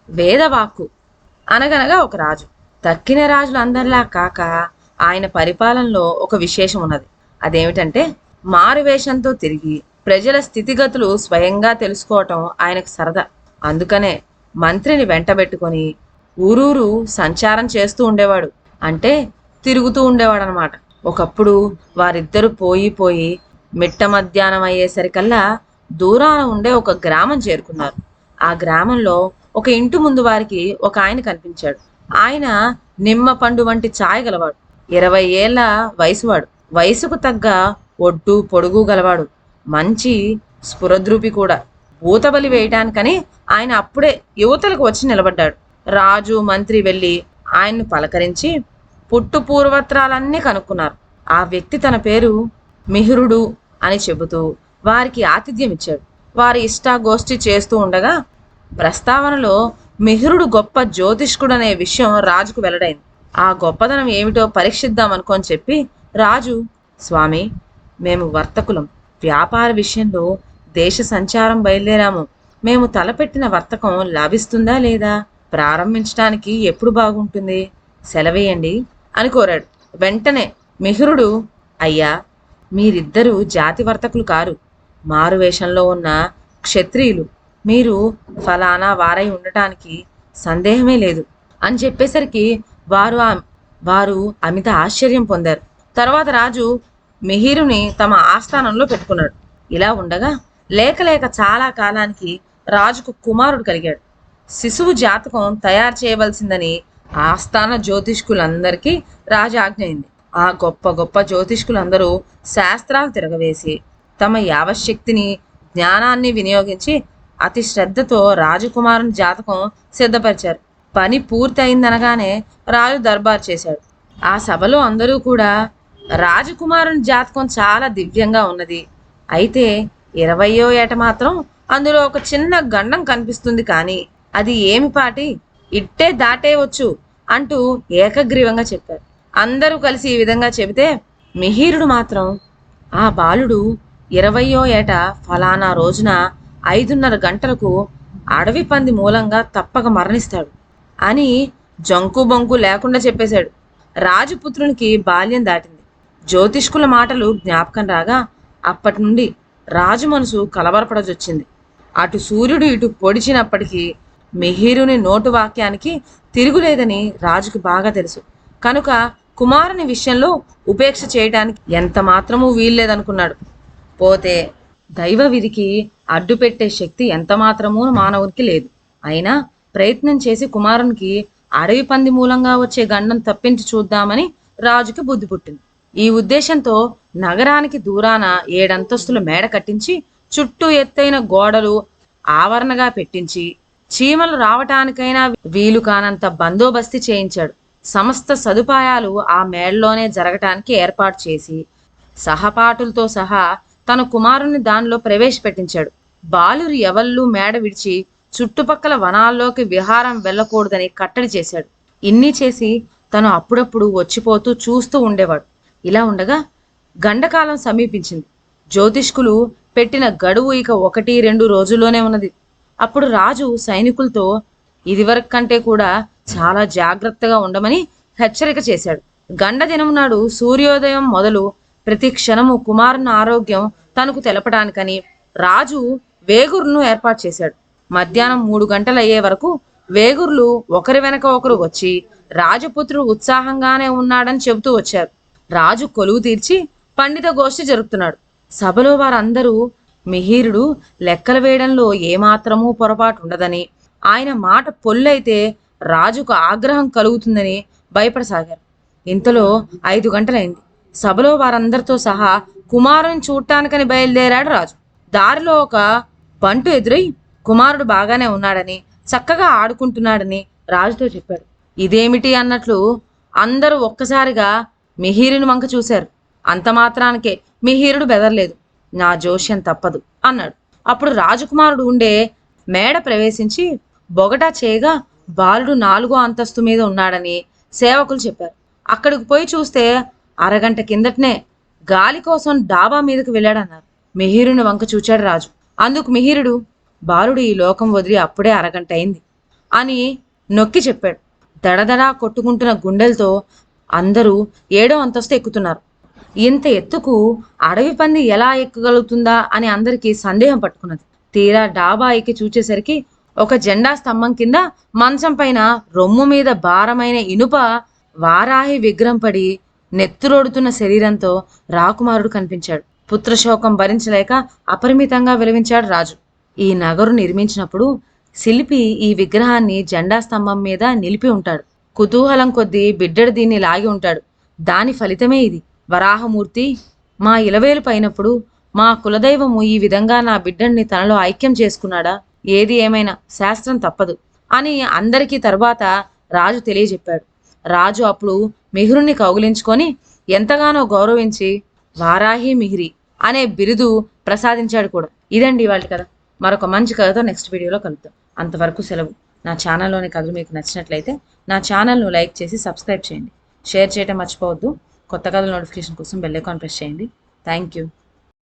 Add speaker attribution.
Speaker 1: వేదవాక్కు. అనగనగా ఒక రాజు. తక్కిన రాజులు అందరిలా కాక ఆయన పరిపాలనలో ఒక విశేషం ఉన్నది. అదేమిటంటే మారువేషంతో తిరిగి ప్రజల స్థితిగతులు స్వయంగా తెలుసుకోవటం ఆయనకు సరదా. అందుకనే మంత్రిని వెంటబెట్టుకొని ఊరూరు సంచారం చేస్తూ ఉండేవాడు. అంటే తిరుగుతూ ఉండేవాడు అనమాట. ఒకప్పుడు వారిద్దరూ పోయి మిట్ట మధ్యాహ్నం అయ్యేసరికల్లా దూరాన ఉండే ఒక గ్రామం చేరుకున్నారు. ఆ గ్రామంలో ఒక ఇంటి ముందు వారికి ఒక ఆయన కనిపించాడు. ఆయన నిమ్మ పండు వంటి ఛాయ గలవాడు. 20 ఏళ్ల వయసువాడు. వయసుకు తగ్గ ఒడ్డు పొడుగు గలవాడు. మంచి స్ఫురద్రూపి కూడా. భూతబలి వేయటానికని ఆయన అప్పుడే యువతలకు వచ్చి నిలబడ్డాడు. రాజు మంత్రి వెళ్ళి ఆయన్ను పలకరించి పుట్టు పూర్వత్రాలన్నీ కనుక్కున్నారు. ఆ వ్యక్తి తన పేరు మిహిరుడు అని చెబుతూ వారికి ఆతిథ్యం ఇచ్చాడు. వారి ఇష్టాగోష్ఠి చేస్తూ ఉండగా ప్రస్తావనలో మిహిరుడు గొప్ప జ్యోతిష్కుడనే విషయం రాజుకు వెల్లడైంది. ఆ గొప్పదనం ఏమిటో పరీక్షిద్దామనుకొని చెప్పి రాజు, స్వామి, మేము వర్తకులం. వ్యాపార విషయంలో దేశ సంచారం బయలుదేరాము. మేము తలపెట్టిన వర్తకం లాభిస్తుందా లేదా? ప్రారంభించడానికి ఎప్పుడు బాగుంటుంది? సెలవేయండి అని కోరాడు. వెంటనే మిహిరుడు, అయ్యా, మీరిద్దరూ జాతి వర్తకులు కారు, మారువేషంలో ఉన్న క్షత్రియులు. మీరు ఫలానా వారై ఉండటానికి సందేహమే లేదు అని చెప్పేసరికి వారు అమిత ఆశ్చర్యం పొందారు. తర్వాత రాజు మిహిరుని తమ ఆస్థానంలో పెట్టుకున్నాడు. ఇలా ఉండగా లేక చాలా కాలానికి రాజుకు కుమారుడు కలిగాడు. శిశువు జాతకం తయారు చేయవలసిందని ఆస్థాన జ్యోతిష్కులందరికీ రాజు ఆజ్ఞ అయింది. ఆ గొప్ప గొప్ప జ్యోతిష్కులందరూ శాస్త్రాలు తిరగవేసి తమ యావశక్తిని జ్ఞానాన్ని వినియోగించి అతి శ్రద్ధతో రాజకుమారుని జాతకం సిద్ధపరిచారు. పని పూర్తి అయిందనగానే రాజు దర్బారు చేశాడు. ఆ సభలో అందరూ కూడా రాజకుమారుని జాతకం చాలా దివ్యంగా ఉన్నది, అయితే 20వ ఏట మాత్రం అందులో ఒక చిన్న గండం కనిపిస్తుంది, కానీ అది ఏమి పాటి ఇట్టే దాటేయవచ్చు అంటూ ఏకగ్రీవంగా చెప్పారు. అందరూ కలిసి ఈ విధంగా చెబితే మిహిరుడు మాత్రం, ఆ బాలుడు 20వ ఏట ఫలానా రోజున 5:30 గంటలకు అడవి పంది మూలంగా తప్పక మరణిస్తాడు అని జంకు బొంకు లేకుండా చెప్పేశాడు. రాజపుత్రునికి బాల్యం దాటింది. జ్యోతిష్కుల మాటలు జ్ఞాపకం రాగా అప్పటి నుండి రాజు మనసు కలవరపడజొచ్చింది. అటు సూర్యుడు ఇటు పొడిచినప్పటికీ మిహిరుని నోటు వాక్యానికి తిరుగులేదని రాజుకు బాగా తెలుసు. కనుక కుమారుని విషయంలో ఉపేక్ష చేయడానికి ఎంత మాత్రమూ వీల్లేదనుకున్నాడు. పోతే దైవ విధికి అడ్డుపెట్టే శక్తి ఎంత మాత్రమూ మానవునికి లేదు. అయినా ప్రయత్నం చేసి కుమారునికి అడవి పంది మూలంగా వచ్చే గండం తప్పించి చూద్దామని రాజుకి బుద్ధి పుట్టింది. ఈ ఉద్దేశంతో నగరానికి దూరాన 7 అంతస్తుల మేడ కట్టించి చుట్టూ ఎత్తైన గోడలు ఆవరణగా పెట్టించి చీమలు రావటానికైనా వీలు కానంత బందోబస్తీ చేయించాడు. సమస్త సదుపాయాలు ఆ మేడలోనే జరగటానికి ఏర్పాటు చేసి సహపాఠులతో సహా తన కుమారుని దానిలో ప్రవేశపెట్టించాడు. బాలురు ఎవళ్ళు మేడ విడిచి చుట్టుపక్కల వనాల్లోకి విహారం వెళ్ళకూడదని కట్టడి చేశాడు. ఇన్ని చేసి తను అప్పుడప్పుడు వచ్చిపోతూ చూస్తూ ఉండేవాడు. ఇలా ఉండగా గండకాలం సమీపించింది. జ్యోతిష్కులు పెట్టిన గడువు ఇక 1-2 రోజుల్లోనే ఉన్నది. అప్పుడు రాజు సైనికులతో ఇదివరకు కంటే కూడా చాలా జాగ్రత్తగా ఉండమని హెచ్చరిక చేశాడు. గండ దినం నాడు సూర్యోదయం మొదలు ప్రతి క్షణము కుమారుని ఆరోగ్యం తనకు తెలపడానికని రాజు వేగుర్ను ఏర్పాటు చేశాడు. మధ్యాహ్నం 3 గంటలు అయ్యే వరకు వేగుర్లు ఒకరి వెనక ఒకరు వచ్చి రాజపుత్రుడు ఉత్సాహంగానే ఉన్నాడని చెబుతూ వచ్చారు. రాజు కొలువు తీర్చి పండిత గోష్ఠి జరుపుతున్నాడు. సభలో వారందరూ మిహిరుడు లెక్కలు వేయడంలో ఏమాత్రమూ పొరపాటు ఉండదని, ఆయన మాట పొల్లైతే రాజుకు ఆగ్రహం కలుగుతుందని భయపడసాగారు. ఇంతలో 5 గంటలైంది. సభలో వారందరితో సహా కుమారుని చూడటానికని బయలుదేరాడు రాజు. దారిలో ఒక బంటు ఎదురై కుమారుడు బాగానే ఉన్నాడని, చక్కగా ఆడుకుంటున్నాడని రాజుతో చెప్పాడు. ఇదేమిటి అన్నట్లు అందరూ ఒక్కసారిగా మిహిరుని వంక చూశారు. అంత మాత్రానికే మిహిరుడు బెదరలేదు. నా జోష్యం తప్పదు అన్నాడు. అప్పుడు రాజకుమారుడు ఉండే మేడ ప్రవేశించి బొగటా చేయగా బాలుడు 4వ అంతస్తు మీద ఉన్నాడని సేవకులు చెప్పారు. అక్కడికి పోయి చూస్తే అరగంట కిందటనే గాలి కోసం డాబా మీదకు వెళ్ళాడన్నారు. మిహిరుని వంక చూచాడు రాజు. అందుకు మిహిరుడు, బాలుడు ఈ లోకం వదిలి అప్పుడే అరగంట అయింది. అని నొక్కి చెప్పాడు. దడదడా కొట్టుకుంటున్న గుండెలతో అందరూ 7వ అంతస్తు ఎక్కుతున్నారు. ఇంత ఎత్తుకు అడవి పంది ఎలా ఎక్కగలుగుతుందా అని అందరికీ సందేహం పట్టుకున్నది. తీరా డాబా ఎక్కి చూచేసరికి ఒక జెండా స్తంభం కింద మంచం పైన రొమ్ము మీద భారమైన ఇనుప వారాహి విగ్రహం పడి నెత్తురోడుతున్న శరీరంతో రాకుమారుడు కనిపించాడు. పుత్రశోకం భరించలేక అపరిమితంగా విలవించాడు రాజు. ఈ నగరు నిర్మించినప్పుడు శిల్పి ఈ విగ్రహాన్ని జెండా స్తంభం మీద నిలిపి ఉంటాడు. కుతూహలం కొద్దీ బిడ్డడు దీన్ని లాగి ఉంటాడు. దాని ఫలితమే ఇది. వరాహమూర్తి మా ఇలవేలు పైనప్పుడు మా కులదైవము ఈ విధంగా నా బిడ్డని తనలో ఐక్యం చేసుకున్నాడా? ఏది ఏమైనా శాస్త్రం తప్పదు అని అందరికీ తరువాత రాజు తెలియజెప్పాడు. రాజు అప్పుడు మిహిరుణ్ణి కౌగిలించుకొని ఎంతగానో గౌరవించి వారాహి మిహిరి అనే బిరుదు ప్రసాదించాడు కూడా. ఇదండి ఇవాళ కథ. మరొక మంచి కథతో నెక్స్ట్ వీడియోలో కలుద్దాం. అంతవరకు సెలవు. నా ఛానల్లోని కథలు మీకు నచ్చినట్లయితే నా ఛానల్ను లైక్ చేసి సబ్స్క్రైబ్ చేయండి. షేర్ చేయడం మర్చిపోవద్దు. కొత్త కథల నోటిఫికేషన్ కోసం బెల్ ఐకాన్ ప్రెస్ చేయండి. Thank you.